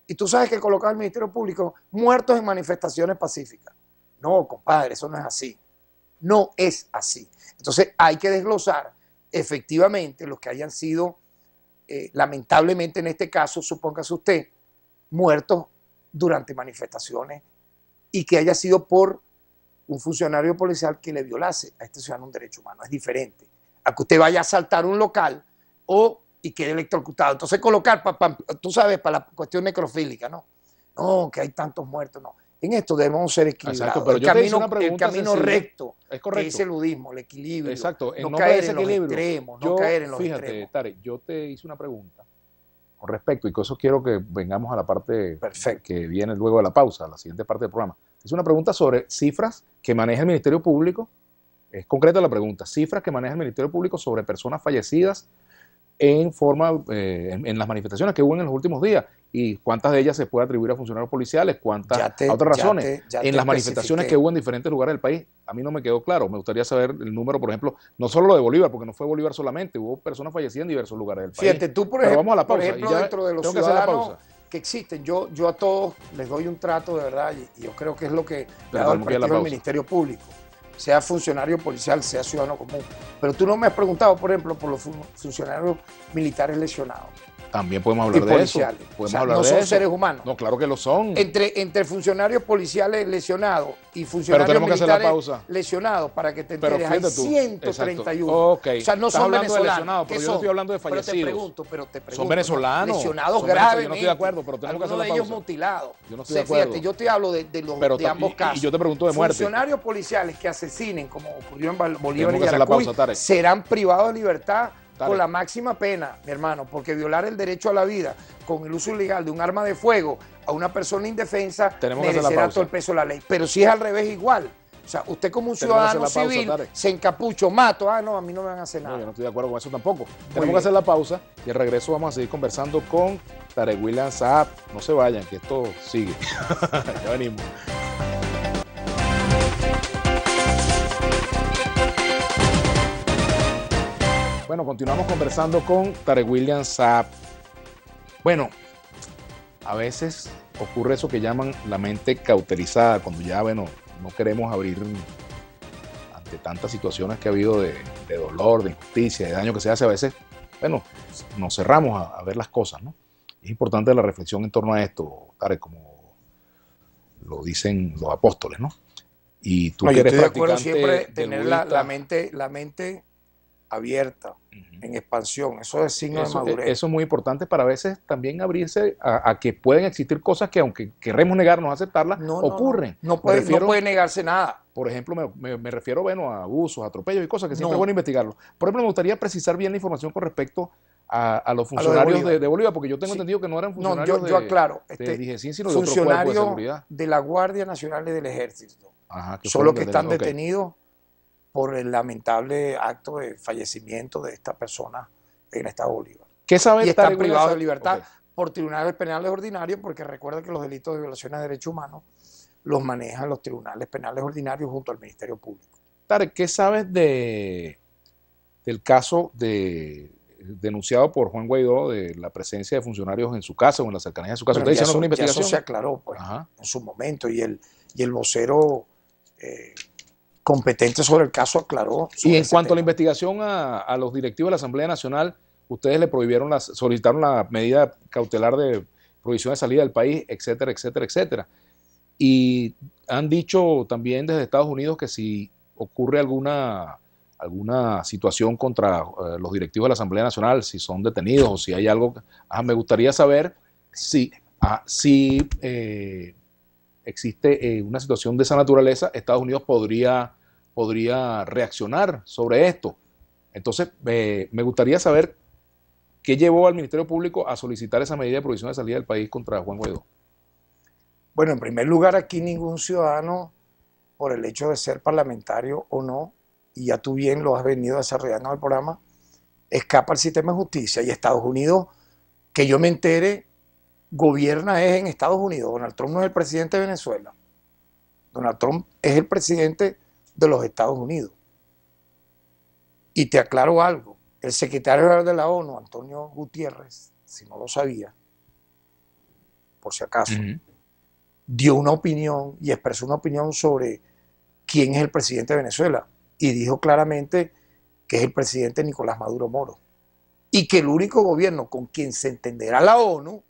Y tú sabes que colocaba el Ministerio Público muertos en manifestaciones pacíficas. No, compadre, eso no es así. No es así. Entonces, hay que desglosar efectivamente los que hayan sido lamentablemente en este caso, supóngase usted, muertos durante manifestaciones y que haya sido por un funcionario policial que le violase a este ciudadano un derecho humano. Es diferente a que usted vaya a asaltar un local y quede electrocutado. Entonces colocar, tú sabes, para la cuestión necrofílica, ¿no? No, que hay tantos muertos, no. En esto debemos ser equilibrados. Exacto, pero el camino recto es correcto. Es el ludismo, el equilibrio. Exacto, no caer en los extremos, no caer en los fíjate, extremos. Tarek, yo te hice una pregunta con respecto, y con eso quiero que vengamos a la parte que viene luego de la pausa, a la siguiente parte del programa. Es una pregunta sobre cifras que maneja el Ministerio Público, es concreta la pregunta, cifras que maneja el Ministerio Público sobre personas fallecidas en las manifestaciones que hubo en los últimos días, y cuántas de ellas se puede atribuir a funcionarios policiales, cuántas a otras razones. En las manifestaciones que hubo en diferentes lugares del país, a mí no me quedó claro. Me gustaría saber el número, por ejemplo, no solo lo de Bolívar, porque no fue Bolívar solamente, hubo personas fallecidas en diversos lugares del país. Fíjate, tú, por ejemplo, vamos a la pausa, dentro de los ciudadanos que existen, yo a todos les doy un trato de verdad, y yo creo que es lo que le ha dado el prestigio al Ministerio Público, sea funcionario policial, sea ciudadano común. Pero tú no me has preguntado, por ejemplo, por los funcionarios militares lesionados. También podemos hablar de eso. No son seres humanos. No, claro que lo son. Entre funcionarios policiales lesionados y funcionarios militares lesionados, para que te enteres, hay 131. Okay. O sea, no son venezolanos. Pero yo no estoy hablando de fallecidos. Pero te pregunto. Son venezolanos. Lesionados gravemente. Yo no estoy de acuerdo, pero tenemos que hacer la pausa. Ellos mutilados. Yo no estoy de acuerdo. Fíjate, yo te hablo de ambos casos. Y yo te pregunto de muerte. Funcionarios policiales que asesinen, como ocurrió en Bolívar y Yaracuy, serán privados de libertad con la máxima pena, mi hermano, porque violar el derecho a la vida con el uso ilegal de un arma de fuego a una persona indefensa merecerá todo el peso de la ley. Pero si es al revés, igual. O sea, usted como un ciudadano civil se encapucho, mato, no, a mí no me van a hacer nada. No, yo no estoy de acuerdo con eso tampoco. Tenemos que hacer la pausa y al regreso vamos a seguir conversando con Tarek William Saab. No se vayan, que esto sigue. Ya venimos. Bueno, continuamos conversando con Tarek William Saab. Bueno, a veces ocurre eso que llaman la mente cauterizada, cuando ya, bueno, no queremos abrir ante tantas situaciones que ha habido de dolor, de injusticia, de daño que se hace. A veces, bueno, nos cerramos a ver las cosas, ¿no? Es importante la reflexión en torno a esto, Tarek, como lo dicen los apóstoles, ¿no? Y tú que eres practicante, yo estoy de acuerdo siempre tener la mente abierta, en expansión. Eso es signo de madurez. Eso es muy importante para a veces también abrirse a que pueden existir cosas que, aunque queremos negarnos a aceptarlas, ocurren. No puede negarse nada. Por ejemplo, me refiero, bueno, a abusos, atropellos y cosas que siempre es bueno investigarlo. Por ejemplo, me gustaría precisar bien la información con respecto a los funcionarios de Bolívar, porque yo tengo entendido que no eran funcionarios yo aclaro, de DGCIN, sino de otro cuerpo de seguridad. De la Guardia Nacional y del Ejército. Ajá, solo que están detenidos por el lamentable acto de fallecimiento de esta persona en el estado de Bolívar. ¿Qué sabe? Y están privados de libertad por tribunales penales ordinarios, porque recuerda que los delitos de violaciones de derechos humanos los manejan los tribunales penales ordinarios junto al Ministerio Público. Tarek, ¿qué sabes del caso denunciado por Juan Guaidó de la presencia de funcionarios en su casa o en la cercanía de su casa? ¿Ustedes hicieron una investigación? Eso se aclaró, pues, en su momento, y el vocero competente sobre el caso aclaró. Y en cuanto a la investigación a los directivos de la Asamblea Nacional, ustedes le solicitaron la medida cautelar de prohibición de salida del país, etcétera, etcétera, etcétera. Y han dicho también desde Estados Unidos que si ocurre alguna situación contra los directivos de la Asamblea Nacional, si son detenidos o si hay algo, me gustaría saber si existe una situación de esa naturaleza, Estados Unidos podría reaccionar sobre esto. Entonces, me gustaría saber qué llevó al Ministerio Público a solicitar esa medida de prohibición de salida del país contra Juan Guaidó. Bueno, en primer lugar, aquí ningún ciudadano, por el hecho de ser parlamentario o no, y ya tú bien lo has venido desarrollando en el programa, escapa al sistema de justicia. Y Estados Unidos que yo me entere, gobierna es en Estados Unidos. Donald Trump no es el presidente de Venezuela. Donald Trump es el presidente de los Estados Unidos. Y te aclaro algo, el secretario general de la ONU, Antonio Gutiérrez, si no lo sabía, por si acaso, dio una opinión y expresó una opinión sobre quién es el presidente de Venezuela. Y dijo claramente que es el presidente Nicolás Maduro Moro. Y que el único gobierno con quien se entenderá la ONU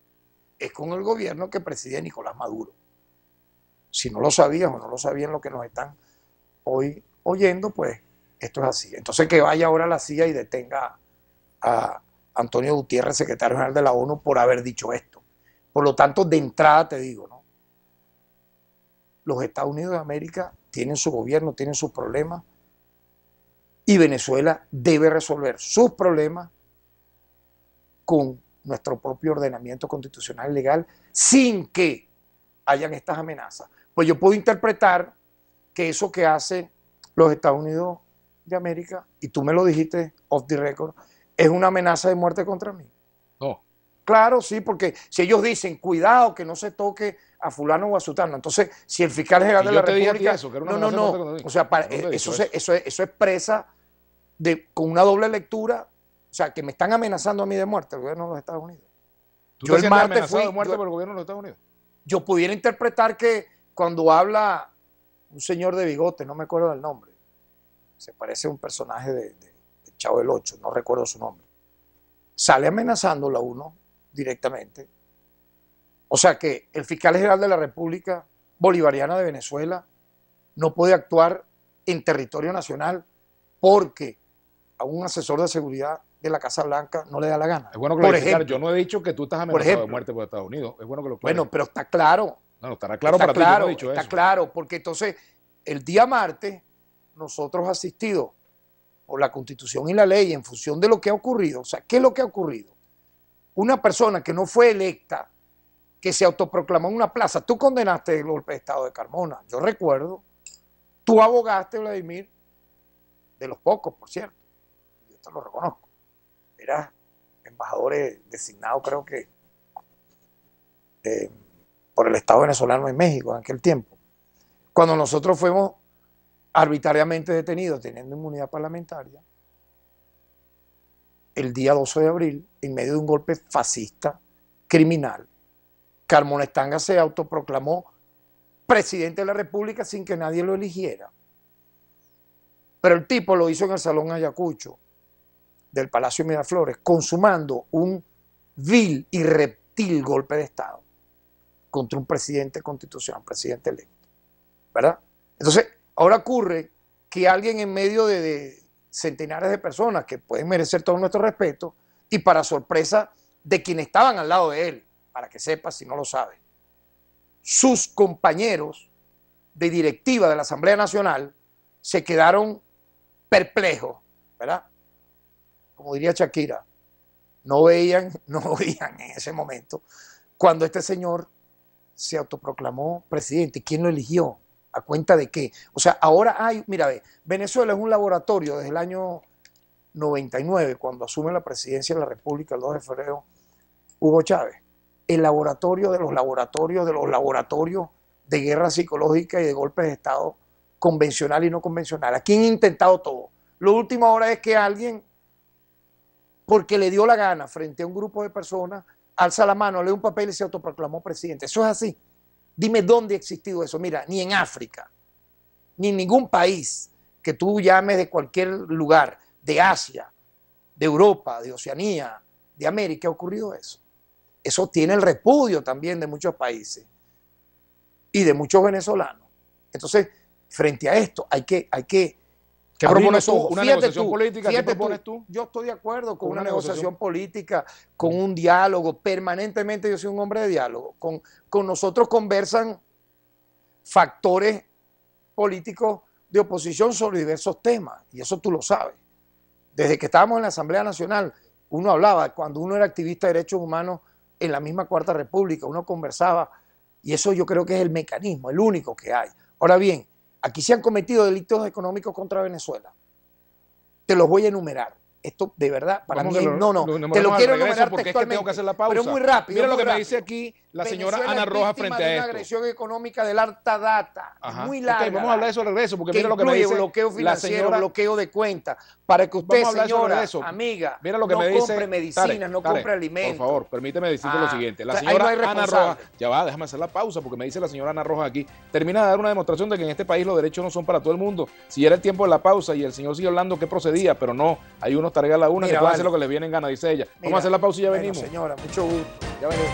es con el gobierno que preside Nicolás Maduro. Si no lo sabías o no lo sabían los que nos están hoy oyendo, pues esto es así. Entonces que vaya ahora a la CIA y detenga a Antonio Gutiérrez, secretario general de la ONU, por haber dicho esto. Por lo tanto, de entrada te digo, ¿no? Los Estados Unidos de América tienen su gobierno, tienen sus problemas, y Venezuela debe resolver sus problemas con nuestro propio ordenamiento constitucional y legal, sin que hayan estas amenazas. Pues yo puedo interpretar que eso que hace los Estados Unidos de América, y tú me lo dijiste off the record, es una amenaza de muerte contra mí. No. Claro, sí, porque si ellos dicen, cuidado, que no se toque a fulano o a sutano, entonces, si el fiscal general de la República... Eso, que era una amenaza de muerte contra mí. O sea, eso expresa con una doble lectura, o sea, que me están amenazando a mí de muerte, el gobierno de los Estados Unidos. Yo el martes fui de muerte por el gobierno de los Estados Unidos. Yo pudiera interpretar que cuando habla un señor de bigote, no me acuerdo del nombre, se parece a un personaje de Chavo del Ocho, no recuerdo su nombre, sale amenazándola a uno directamente. O sea que el fiscal general de la República Bolivariana de Venezuela no puede actuar en territorio nacional porque a un asesor de seguridad de la Casa Blanca no le da la gana. Es bueno que lo ejemplo, yo no he dicho que tú estás amenazado de muerte por Estados Unidos. Es bueno que lo aclares. Bueno, pero está claro. No, estará claro para ti, yo no he dicho eso. Está claro, porque entonces el día martes nosotros asistidos por la Constitución y la ley en función de lo que ha ocurrido. O sea, ¿qué es lo que ha ocurrido? Una persona que no fue electa, que se autoproclamó en una plaza. Tú condenaste el golpe de Estado de Carmona. Yo recuerdo. Tú abogaste, Vladimir, de los pocos, por cierto. Yo te lo reconozco. Eras embajador designado, creo que, por el Estado venezolano en México en aquel tiempo. Cuando nosotros fuimos arbitrariamente detenidos, teniendo inmunidad parlamentaria, el día 12 de abril, en medio de un golpe fascista, criminal, Carmona Estanga se autoproclamó presidente de la República sin que nadie lo eligiera. Pero el tipo lo hizo en el Salón Ayacucho del Palacio Miraflores, consumando un vil y reptil golpe de Estado contra un presidente constitucional, un presidente electo, ¿verdad? Entonces, ahora ocurre que alguien en medio de centenares de personas que pueden merecer todo nuestro respeto, y para sorpresa de quienes estaban al lado de él, para que sepas si no lo sabes, sus compañeros de directiva de la Asamblea Nacional se quedaron perplejos, ¿verdad? Como diría Shakira, no veían en ese momento cuando este señor se autoproclamó presidente. ¿Quién lo eligió? ¿A cuenta de qué? O sea, ahora hay, mira, Venezuela es un laboratorio desde el año 99, cuando asume la presidencia de la República el 2 de febrero Hugo Chávez. El laboratorio de los laboratorios de guerra psicológica y de golpes de Estado convencional y no convencional. Aquí han intentado todo. Lo último ahora es que alguien, porque le dio la gana frente a un grupo de personas, alza la mano, lee un papel y se autoproclamó presidente. Eso es así. Dime dónde ha existido eso. Mira, ni en África, ni en ningún país que tú llames de cualquier lugar, de Asia, de Europa, de Oceanía, de América, ha ocurrido eso. Eso tiene el repudio también de muchos países y de muchos venezolanos. Entonces, frente a esto, hay que ¿qué propones tú? ¿Una negociación política? ¿Qué propones tú? Yo estoy de acuerdo con una negociación política, con un diálogo. Permanentemente yo soy un hombre de diálogo. Con nosotros conversan factores políticos de oposición sobre diversos temas, y eso tú lo sabes. Desde que estábamos en la Asamblea Nacional, uno hablaba, cuando uno era activista de derechos humanos en la misma Cuarta República, uno conversaba, y eso yo creo que es el mecanismo, el único que hay. Ahora bien, aquí se han cometido delitos económicos contra Venezuela. Te los voy a enumerar. esto de verdad, para Vamos mí, que lo- no, lo te enumeramos lo al quiero regreso enumerar porque es que tengo que hacer la pausa. pero muy rápido. Mira lo muy que me rápido. dice aquí la señora Venezuela Ana es Rojas víctima frente de a una esto. agresión económica del alta data, Ajá. muy larga. Ok, vamos a hablar de eso al regreso, porque que mira lo que me incluye dice bloqueo la financiero, señora. bloqueo de cuentas, para que usted, Vamos a hablar de eso al señora, regreso. amiga, Mira lo que no me dice. compre medicinas, Tare, no Tare, compre alimentos. por favor, permíteme decirte lo siguiente. La o sea, ahí no señora hay Ana responsable. Rojas, ya va, déjame hacer la pausa, porque me dice la señora Ana Rojas aquí, termina de dar una demostración de que en este país los derechos no son para todo el mundo. Si ya era el tiempo de la pausa y el señor sigue hablando que procedía, pero no, hay unos tareas a la una Mira, que pueden vale. hacer lo que les viene en gana, dice ella. Vamos Mira, a hacer la pausa y ya bueno, venimos. señora, mucho gusto. Ya venimos.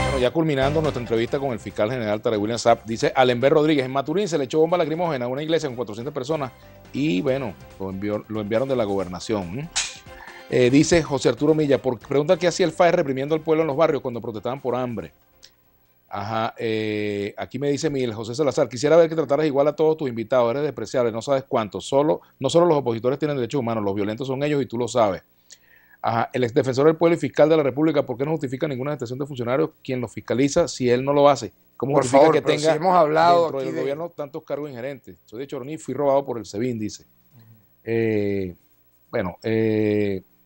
Bueno, ya culminando nuestra entrevista con el fiscal general Tarek William Saab, dice Alenber Rodríguez, en Maturín se le echó bomba lacrimógena a una iglesia con 400 personas y bueno, lo enviaron de la gobernación. Dice José Arturo Milla, pregunta qué hacía el FAE reprimiendo al pueblo en los barrios cuando protestaban por hambre. Ajá, aquí me dice Miguel José Salazar, quisiera ver que trataras igual a todos tus invitados, eres despreciable, no sabes cuánto, no solo los opositores tienen derechos humanos, los violentos son ellos y tú lo sabes. Ajá, el exdefensor del pueblo y fiscal de la República, ¿por qué no justifica ninguna detención de funcionarios quien lo fiscaliza si él no lo hace? ¿Cómo Por justifica favor, que pero tenga si hemos hablado dentro del aquí gobierno tantos cargos ingerentes? Soy de Choroní, fui robado por el SEBIN, dice.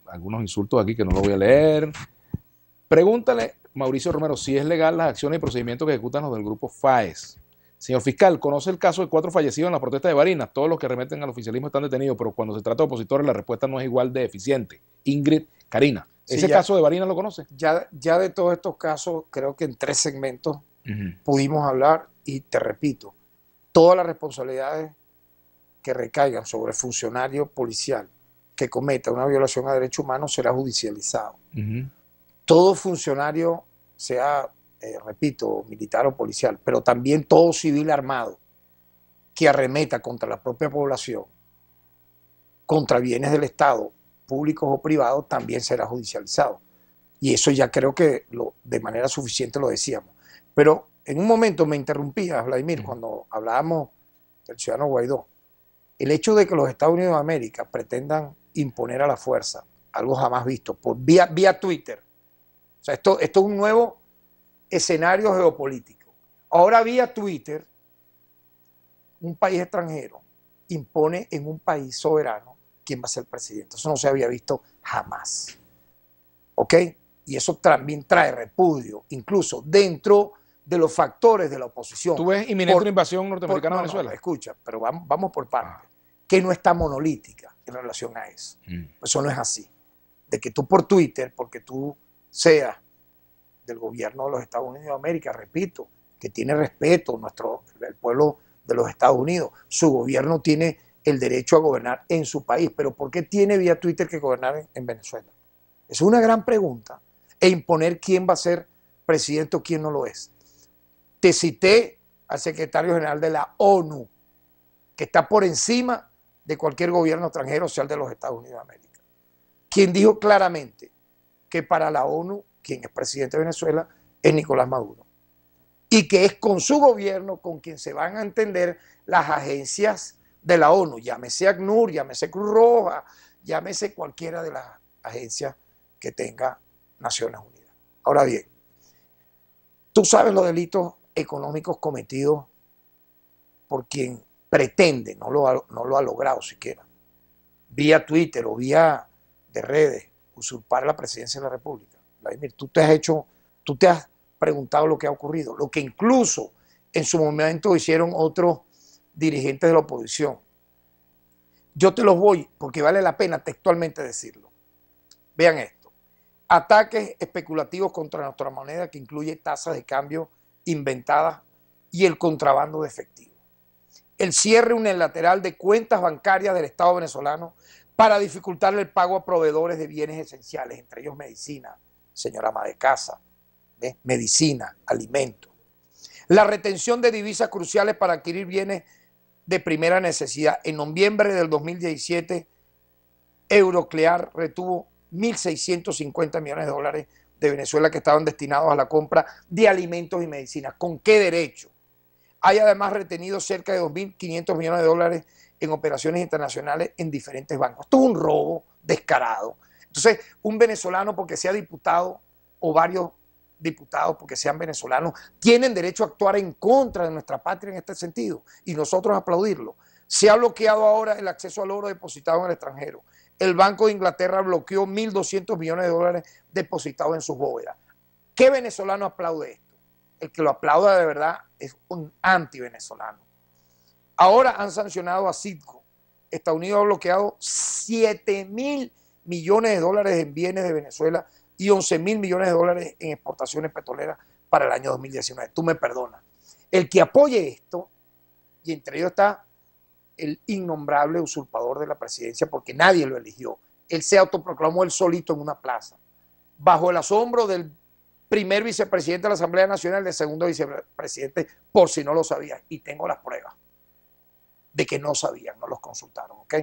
Algunos insultos aquí que no lo voy a leer. Pregúntale, Mauricio Romero, si es legal las acciones y procedimientos que ejecutan los del grupo FAES. Señor fiscal, ¿conoce el caso de 4 fallecidos en la protesta de Barinas? Todos los que remeten al oficialismo están detenidos, pero cuando se trata de opositores la respuesta no es igual de eficiente. Ingrid Karina, ¿ese caso de Barinas lo conoce? Ya de todos estos casos, creo que en 3 segmentos pudimos hablar y te repito, todas las responsabilidades que recaigan sobre el funcionario policial que cometa una violación a derechos humanos será judicializado. Todo funcionario, sea, repito, militar o policial, pero también todo civil armado que arremeta contra la propia población, contra bienes del Estado, públicos o privados, también será judicializado. Y eso ya creo que de manera suficiente lo decíamos. Pero en un momento me interrumpías, Vladimir, cuando hablábamos del ciudadano Guaidó. El hecho de que los Estados Unidos de América pretendan imponer a la fuerza, algo jamás visto, vía Twitter. O sea, esto es un nuevo escenario geopolítico. Ahora vía Twitter, un país extranjero impone en un país soberano quién va a ser presidente. Eso no se había visto jamás. ¿Ok? Y eso también trae repudio, incluso dentro de los factores de la oposición. ¿Tú ves inminente una invasión norteamericana a Venezuela? No, escucha, pero vamos por partes. Que no está monolítica en relación a eso. Eso no es así. De que tú por Twitter, porque tú seas del gobierno de los Estados Unidos de América, repito, que tiene respeto el pueblo de los Estados Unidos, su gobierno tiene el derecho a gobernar en su país, pero ¿por qué tiene vía Twitter que gobernar en Venezuela? Es una gran pregunta. E imponer quién va a ser presidente o quién no lo es. Te cité al secretario general de la ONU, que está por encima de cualquier gobierno extranjero, sea el de los Estados Unidos de América, quien dijo claramente que para la ONU, quien es presidente de Venezuela, es Nicolás Maduro. Y que es con su gobierno con quien se van a entender las agencias de la ONU, llámese ACNUR, llámese Cruz Roja, llámese cualquiera de las agencias que tenga Naciones Unidas. Ahora bien, tú sabes los delitos económicos cometidos por quien pretende, no lo ha logrado siquiera, vía Twitter o vía de redes, usurpar la presidencia de la República. Vladimir, tú te has preguntado lo que ha ocurrido, lo que incluso en su momento hicieron otros dirigentes de la oposición. Yo te los voy, porque vale la pena textualmente decirlo. Vean esto. Ataques especulativos contra nuestra moneda que incluye tasas de cambio inventadas y el contrabando de efectivo. El cierre unilateral de cuentas bancarias del Estado venezolano para dificultar el pago a proveedores de bienes esenciales, entre ellos medicina, señora ama de casa, medicina, alimentos. La retención de divisas cruciales para adquirir bienes de primera necesidad. En noviembre del 2017, Euroclear retuvo 1.650 millones de dólares de Venezuela que estaban destinados a la compra de alimentos y medicinas. ¿Con qué derecho? Hay además retenido cerca de 2.500 millones de dólares en operaciones internacionales en diferentes bancos. Esto es un robo descarado. Entonces, un venezolano, porque sea diputado o varios diputados, porque sean venezolanos, tienen derecho a actuar en contra de nuestra patria en este sentido y nosotros aplaudirlo. Se ha bloqueado ahora el acceso al oro depositado en el extranjero. El Banco de Inglaterra bloqueó 1.200 millones de dólares depositados en sus bóvedas. ¿Qué venezolano aplaude esto? El que lo aplauda de verdad es un anti-venezolano. Ahora han sancionado a Citgo. Estados Unidos ha bloqueado 7.000 millones de dólares en bienes de Venezuela y 11.000 millones de dólares en exportaciones petroleras para el año 2019. Tú me perdonas. El que apoye esto, y entre ellos está el innombrable usurpador de la presidencia, porque nadie lo eligió. Él se autoproclamó él solito en una plaza, bajo el asombro del primer vicepresidente de la Asamblea Nacional, del segundo vicepresidente, por si no lo sabían. Y tengo las pruebas de que no sabían, no los consultaron, ¿ok?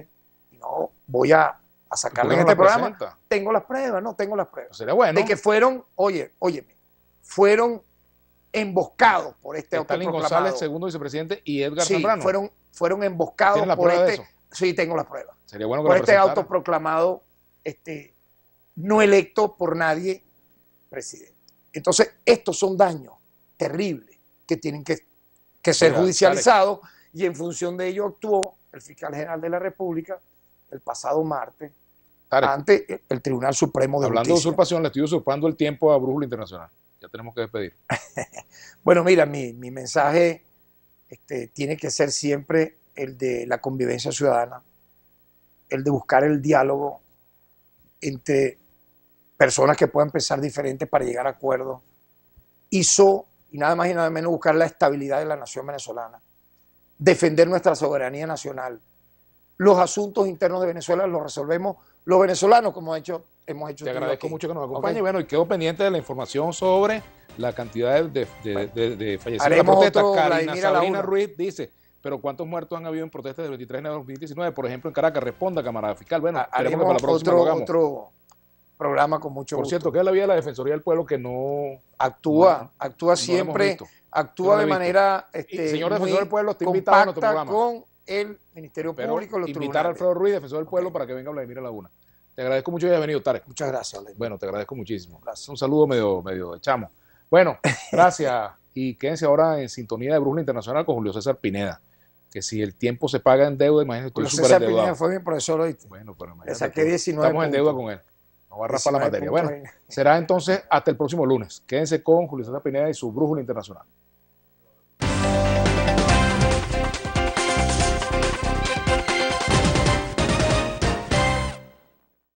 Y no voy a sacarle en este programa. Tengo las pruebas, no tengo las pruebas. Sería bueno. De que fueron, óyeme, fueron emboscados por este autoproclamado. Stalin González, segundo vicepresidente, y Edgar sí, Zambrano. Fueron emboscados por este. Sí, tengo las pruebas. Sería bueno que por este autoproclamado no electo por nadie presidente. Entonces, estos son daños terribles que tienen que ser judicializados, y en función de ello actuó el fiscal general de la República el pasado martes ante el Tribunal Supremo de Justicia. Hablando de usurpación, le estoy usurpando el tiempo a Brújula Internacional. Ya tenemos que despedir. Bueno, mira, mi mensaje tiene que ser siempre el de la convivencia ciudadana, el de buscar el diálogo entre personas que puedan pensar diferentes para llegar a acuerdos. Y nada más y nada menos buscar la estabilidad de la nación venezolana, defender nuestra soberanía nacional. Los asuntos internos de Venezuela los resolvemos los venezolanos, como hemos hecho. Te agradezco mucho que nos acompañe. Okay. Bueno, y quedo pendiente de la información sobre la cantidad de fallecidos en la protesta. Karina Sabrina Ruiz dice, pero ¿cuántos muertos han habido en protestas del 23 de enero de 2019? Por ejemplo, en Caracas. Responda, camarada fiscal. Bueno, haremos para la próxima otro programa con mucho gusto. Por cierto, ¿qué es la vía de la Defensoría del Pueblo que no actúa siempre, actúa de manera señor Defensor del Pueblo, está invitado a nuestro programa con el Ministerio Público, los invitar a Alfredo Ruiz, Defensor del Pueblo, para que venga Vladimir Laguna. Te agradezco mucho que hayas venido, Tarek. Muchas gracias, Vladimir. Bueno, te agradezco muchísimo. Gracias. Un saludo medio de chamo. Bueno, gracias. Y quédense ahora en sintonía de Brújula Internacional con Julio César Pineda. Que si el tiempo se paga en deuda, imagínate, estoy súper endeudado. Pineda fue mi profesor, ¿oíste? Bueno, pero le saqué 19 estamos en deuda con él. No va a raspar la materia. Bueno, será entonces hasta el próximo lunes. Quédense con Julio César Pineda y su Brújula Internacional.